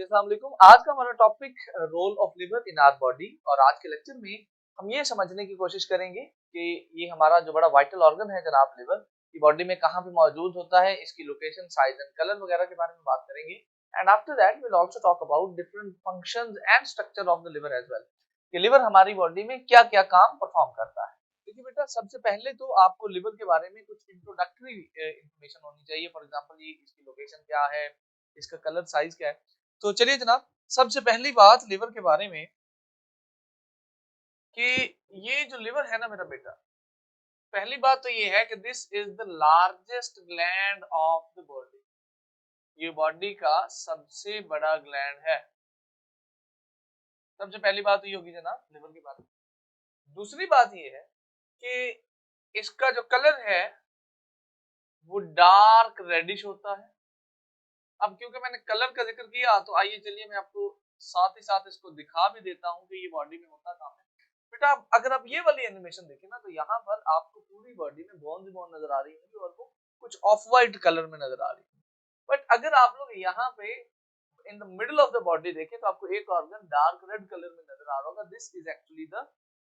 अस्सलाम वालेकुम। आज का हमारा topic role of liver in our body और आज के लेक्चर में हम ये समझने की कोशिश करेंगे कि ये हमारा जो बड़ा वाइटल ऑर्गन है जनाब लिवर, ये बॉडी में कहाँ पे मौजूद होता है, इसकी लोकेशन, साइज एंड कलर वगैरह के बारे में बात करेंगे। And after that we will also talk about different functions and structure of the liver as well, कि लिवर हमारी बॉडी में क्या-क्या काम परफॉर्म करता है। देखिए बेटा, सबसे पहले तो आपको लिवर के बारे में कुछ इंट्रोडक्टरी इंफॉर्मेशन होनी चाहिए। फॉर एग्जांपल ये इसकी लोकेशन क्या है, इसका कलर, साइज क्या है। तो चलिए जनाब, सबसे पहली बात लिवर के बारे में कि ये जो लिवर है ना मेरा बेटा, पहली बात तो ये है कि this is the largest gland of the body. ये बॉडी का सबसे बड़ा ग्लैंड है। सबसे पहली बात तो ये होगी जनाब लिवर के बारे में। दूसरी बात ये है कि इसका जो कलर है वो डार्क रेडिश होता है। अब क्योंकि मैंने कलर का जिक्र किया तो आइए चलिए मैं आपको साथ ही साथ इसको दिखा भी देता हूँ कि ये बॉडी में होता कहाँ है। बेटा अगर आप ये वाली एनिमेशन देखें ना, तो यहाँ पर आपको पूरी बॉडी में बोन्स बोन नजर आ रही होंगी और वो कुछ ऑफ वाइट कलर में नजर आ रही है। बट अगर आप लोग यहाँ पे in the middle of the body देखें तो आपको एक ऑर्गन डार्क रेड कलर में नजर आ रहा होगा। This is actually the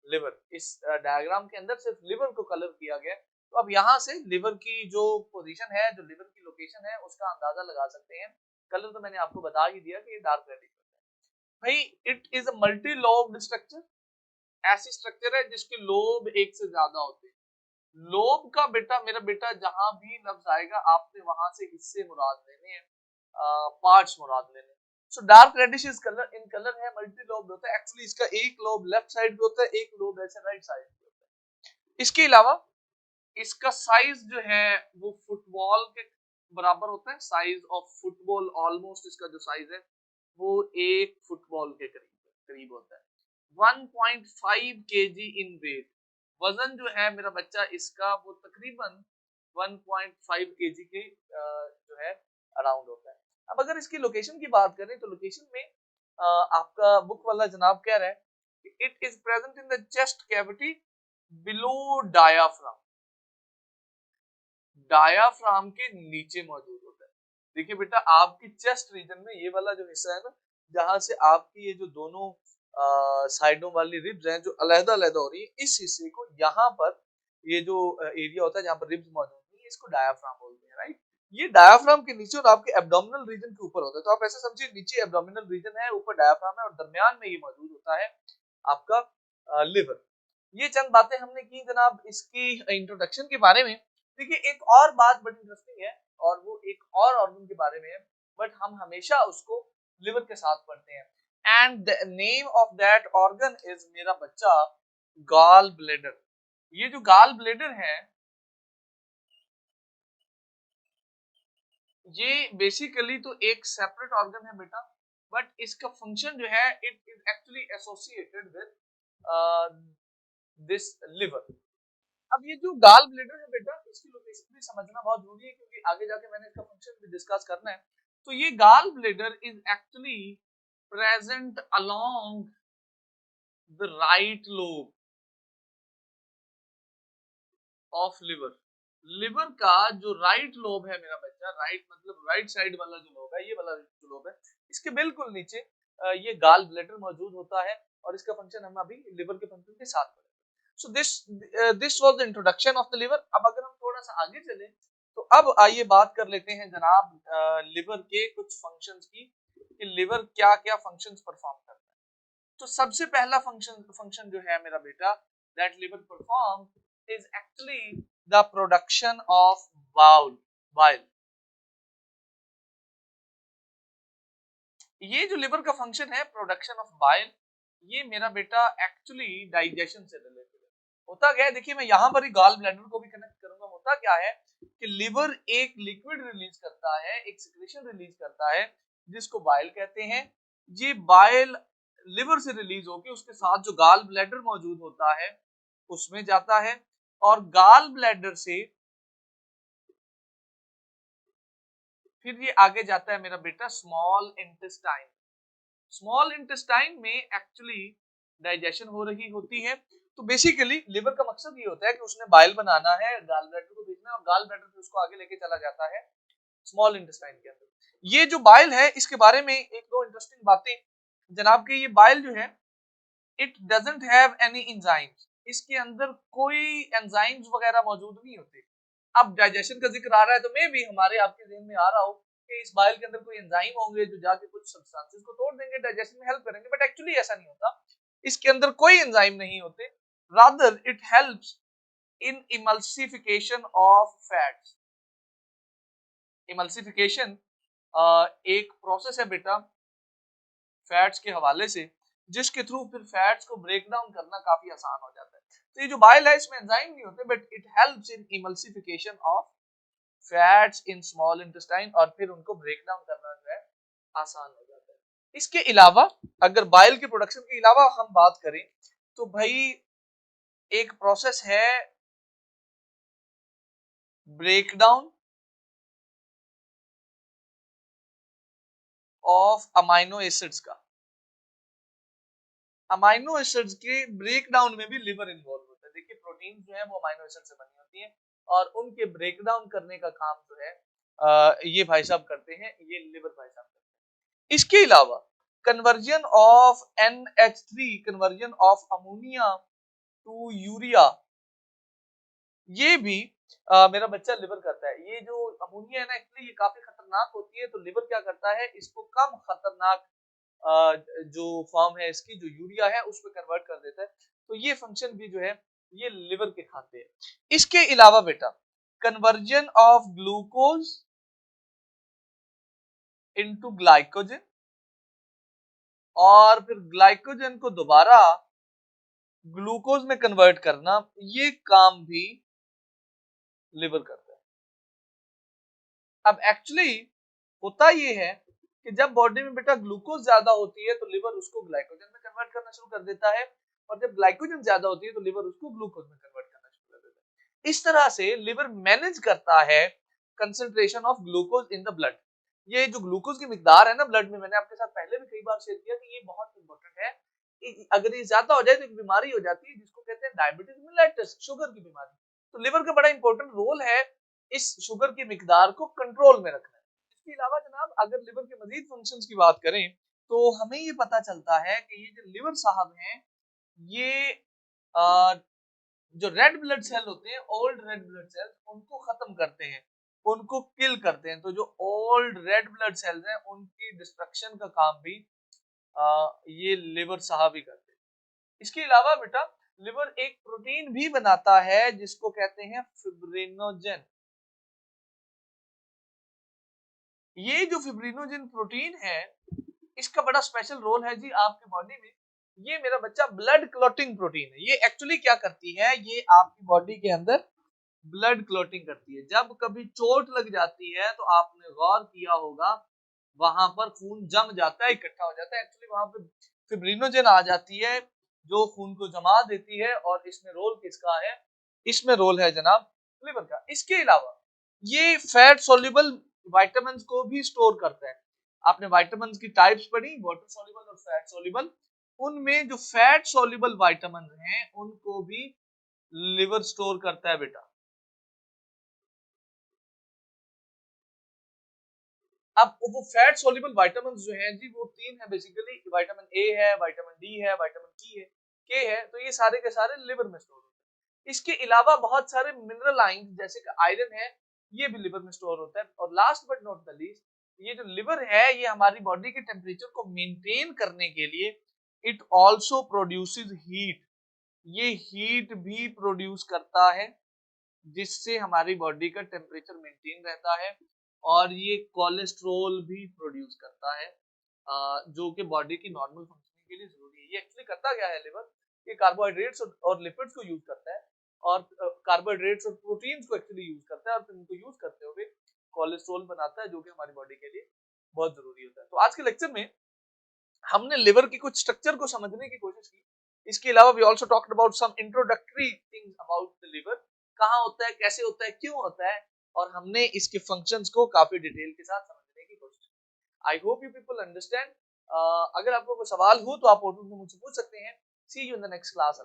liver. इस डायग्राम के अंदर सिर्फ लिवर को कलर किया गया है। तो अब यहाँ से लिवर की जो पोजीशन है, जो लिवर की लोकेशन है, उसका अंदाजा लगा सकते हैं। कलर तो मैंने आपको बता ही दिया कि ये डार्क रेडिश है। भाई it is a multi lobed structure. ऐसी स्ट्रक्चर है जिसके लोब एक से ज्यादा होते हैं। लोब का बेटा मेरा बेटा जहां भी लफ्ज आएगा आपने वहां से हिस्से मुराद लेने हैं, पार्ट्स मुराद लेने। So dark reddish is colour in colour है, मल्टी लोब होता है। एक्चुअली इसका एक लोब लेफ्ट साइड पे होता है, एक लोब ऐसे राइट साइड पे होता है। इसके अलावा इसका साइज जो है वो फुटबॉल के बराबर होता है। साइज ऑफ फुटबॉल ऑलमोस्ट इसका जो साइज है वो एक फुटबॉल के करीब होता है। 1.5 kg इन वेट। वजन जो है मेरा बच्चा इसका वो तकरीबन 1.5 kg के जो है अराउंड होता है। अब अगर इसकी लोकेशन की बात करें तो लोकेशन में आपका बुक वाला जनाब कह रहा है it is present in the chest cavity below diaphragm. Diaphragm के नीचे मौजूद होता है। देखिए बेटा, आपकी चेस्ट रीजन में ये वाला जो हिस्सा है ना, जहां से आपकी ये जो दोनों साइडों वाली रिब्स हैं जो अलग अलग हो रही है, इस हिस्से को यहाँ पर ये जो एरिया होता है जहाँ पर रिब्स मौजूद है, इसको डायाफ्राम बोलते हैं। राइट, ये डायाफ्राम के नीचे और आपके एब्डोमिनल रीजन के ऊपर होता है। तो आप ऐसे समझिए, नीचे एब्डोमिनल रीजन है, ऊपर डायाफ्राम है और दरमियान में ये मौजूद होता है आपका लिवर। ये चंद बातें हमने की जनाब इसकी इंट्रोडक्शन के बारे में। देखिए एक और बात बड़ी इंटरेस्टिंग है और वो एक और ऑर्गन के बारे में है, बट हम हमेशा उसको लिवर के साथ पढ़ते हैं। And the name of that organ is मेरा बच्चा गॉल ब्लैडर। ये जो गॉल ब्लैडर है ये बेसिकली तो एक सेपरेट ऑर्गन है बेटा, बट इसका फंक्शन जो है it is actually associated with this liver. अब ये जो गॉल ब्लैडर है बेटा, इसकी लोकेशन भी समझना बहुत जरूरी है क्योंकि आगे जाके मैंने इसका फंक्शन भी डिस्कस करना है। तो ये gall bladder is actually present along the right lobe of liver. Liver का जो राइट लोब है मेरा बच्चा, राइट मतलब राइट साइड वाला जो लोब है, ये वाला जो लोब है, इसके बिल्कुल नीचे ये गॉल ब्लैडर मौजूद होता है और इसका फंक्शन हम अभी लिवर के फंक्शन के साथ पढ़ेंगे। So this was the introduction of the liver. अब अगर हम थोड़ा सा आगे चले तो अब आइए बात कर लेते हैं जनाब लिवर के कुछ फंक्शंस की, कि लिवर क्या क्या फंक्शंस परफॉर्म करता है। तो सबसे पहला फंक्शन जो है मेरा बेटा that liver perform is actually the production of bile. ये जो लिवर का फंक्शन है प्रोडक्शन ऑफ बाइल, ये मेरा बेटा एक्चुअली डाइजेशन से रिलेटेड है। होता क्या है, देखिए मैं यहाँ पर ही गॉल ब्लैडर को भी कनेक्ट करूंगा। होता क्या है कि लिवर एक लिक्विड रिलीज करता है, एक सिक्रेशन रिलीज करता है जिसको बाइल कहते हैं। ये बाइल लिवर से रिलीज होकर उसके साथ जो गॉल ब्लैडर मौजूद होता है उसमें जाता है और गॉल ब्लैडर से फिर ये आगे जाता है मेरा बेटा स्मॉल इंटेस्टाइन। स्मॉल इंटेस्टाइन में एक्चुअली डाइजेशन हो रही होती है। तो बेसिकली लिवर का मकसद ये होता है कि उसने बाइल बनाना है, गॉल ब्लैडर को भेजना है और गॉल ब्लैडर फिर उसको आगे लेके चला जाता है स्मॉल इंटेस्टाइन के अंदर। ये जो बाइल है इसके बारे में एक दो इंटरेस्टिंग बातें जनाब के, ये बाइल जो है it doesn't have any enzymes, इसके अंदर कोई एंजाइम्स वगैरह मौजूद नहीं होते। अब डाइजेशन का जिक्र आ रहा है तो मे भी हमारे आपके ज़हन में आ रहा हो कि इस बाइल के अंदर कोई एंजाइम होंगे जो जाके कुछ सब्सटेंसेस को तोड़ देंगे, डाइजेशन में हेल्प करेंगे, बट एक्चुअली ऐसा नहीं होता। इसके अंदर कोई एंजाइम नहीं होते, rather it helps in emulsification of fats. Emulsification एक प्रोसेस है बेटा फैट्स के हवाले से, जिसके थ्रू फिर फैट्स को ब्रेक डाउन करना काफी आसान हो जाता है। तो ये जो बाइल है इसमें एंजाइम नहीं होते, but it helps in emulsification of fats in small intestine, और फिर उनको ब्रेक डाउन करना जो है आसान हो जाता है। इसके अलावा अगर बाइल के प्रोडक्शन के अलावा हम बात करें तो भाई एक प्रोसेस है break down of amino acids का। अमाइनो एसिड्स के ब्रेक डाउन में भी लिवर इन्वॉल्व होता है। देखिए प्रोटीन जो है वो अमाइनो एसिड से बनी होती है और उनके ब्रेक डाउन करने का काम जो है ये भाई साहब करते हैं, ये लिवर भाई साहब करते हैं। इसके अलावा conversion of NH3, conversion of ammonia to urea, ये भी मेरा बच्चा लिवर करता है। ये जो अमोनिया है ना एक्चुअली ये काफी खतरनाक होती है, तो लिवर क्या करता है इसको कम खतरनाक जो फॉर्म है इसकी जो यूरिया है उस पर कन्वर्ट कर देता है। तो ये फंक्शन भी जो है ये लिवर के खाते हैं। इसके अलावा बेटा conversion of glucose into glycogen, और फिर ग्लाइकोजन को दोबारा ग्लूकोज में कन्वर्ट करना, ये काम भी लिवर करता है। अब एक्चुअली होता ये है कि जब बॉडी में बेटा ग्लूकोज ज्यादा होती है तो लिवर उसको ग्लाइकोजन में कन्वर्ट करना शुरू कर देता है, और जब ग्लाइकोजन ज्यादा होती है तो लिवर उसको ग्लूकोज में कन्वर्ट करना शुरू कर देता है। इस तरह से लिवर मैनेज करता है concentration of glucose in the blood. ये जो ग्लूकोज की मिकदार है ना ब्लड में, मैंने आपके साथ पहले भी कई बार शेयर किया कि ये बहुत इंपॉर्टेंट है। अगर ये ज्यादा हो जाए तो एक बीमारी हो जाती है जिसको कहते हैं डायबिटीज मेलिटस, शुगर की बीमारी। तो लिवर का बड़ा इंपॉर्टेंट रोल है इस शुगर की मिकदार को कंट्रोल में रखना। इसके अलावा जनाब अगर लिवर के मजीद फंक्शंस की बात करें तो हमें ये पता चलता है कि ये जो लिवर साहब हैं ये जो रेड ब्लड सेल होते हैं, ओल्ड रेड ब्लड सेल, उनको खत्म करते हैं, उनको किल करते हैं। तो जो ओल्ड रेड ब्लड सेल्स हैं उनकी डिस्ट्रक्शन का काम भी ये लिवर साहब ही करते हैं। इसके अलावा बेटा लिवर एक प्रोटीन भी बनाता है जिसको कहते हैं फिब्रिनोजेन। ये जो फिब्रिनोजेन प्रोटीन है इसका बड़ा स्पेशल रोल है जी आपकी बॉडी में। ये मेरा बच्चा ब्लड क्लॉटिंग प्रोटीन है। ये एक्चुअली क्या करती है, ये आपकी बॉडी के अंदर ब्लड क्लॉटिंग करती है। जब कभी चोट लग जाती है तो आपने गौर किया होगा वहां पर खून जम जाता है, इकट्ठा हो जाता है, एक्चुअली वहां पे फिब्रिनोजेन आ जाती है जो खून को जमा देती है। और इसमें रोल किसका है, इसमें रोल है जनाब लिवर का। इसके अलावा ये फैट सोल्यूबल विटामिन्स को भी स्टोर करता है। आपने विटामिन्स की टाइप्स पढ़ी, वाटर सोल्यूबल और फैट सोल्यूबल, उनमें जो फैट सोल्यूबल विटामिन हैं उनको भी लिवर स्टोर करता है बेटा। अब वो फैट सोल्यूबल विटामिन जो हैं जी वो तीन है बेसिकली, विटामिन ए है, विटामिन डी है, विटामिन की है, के है। तो ये सारे के सारे लिवर में स्टोर होते हैं। इसके अलावा बहुत सारे मिनरल आयन जैसे कि आयरन है ये भी लिवर में स्टोर होता है। और last but not the least ये जो लिवर है ये हमारी बॉडी के टेम्परेचर को मेंटेन करने के लिए इट आल्सो प्रोड्यूसेस हीट, ये हीट भी प्रोड्यूस करता है जिससे हमारी बॉडी का टेम्परेचर मेंटेन रहता है। और ये कोलेस्ट्रॉल भी प्रोड्यूस करता है जो कि बॉडी की नॉर्मल फंक्शनिंग के लिए जरूरी है। ये एक्चुअली करता क्या है लिवर, ये कार्बोहाइड्रेट्स और लिपिड्स को यूज करता है, और कार्बोहाइड्रेट्स और प्रोटीन्स को एक्चुअली यूज करता है, और फिर इनको यूज करते हुए कोलेस्ट्रॉल बनाता है जो कि हमारी बॉडी के लिए बहुत जरूरी होता है। तो आज के लेक्चर में हमने लिवर की कुछ स्ट्रक्चर को समझने की कोशिश की। इसके अलावा we also talked about some introductory things about the liver, कहाँ होता है, कैसे होता है, क्यों होता है, और हमने इसके फंक्शंस को काफी डिटेल के साथ समझने की कोशिश की। I hope you people understand. अगर आपको कोई सवाल हो तो आप ऑडियो में मुझसे पूछ सकते हैं। See you in the next class.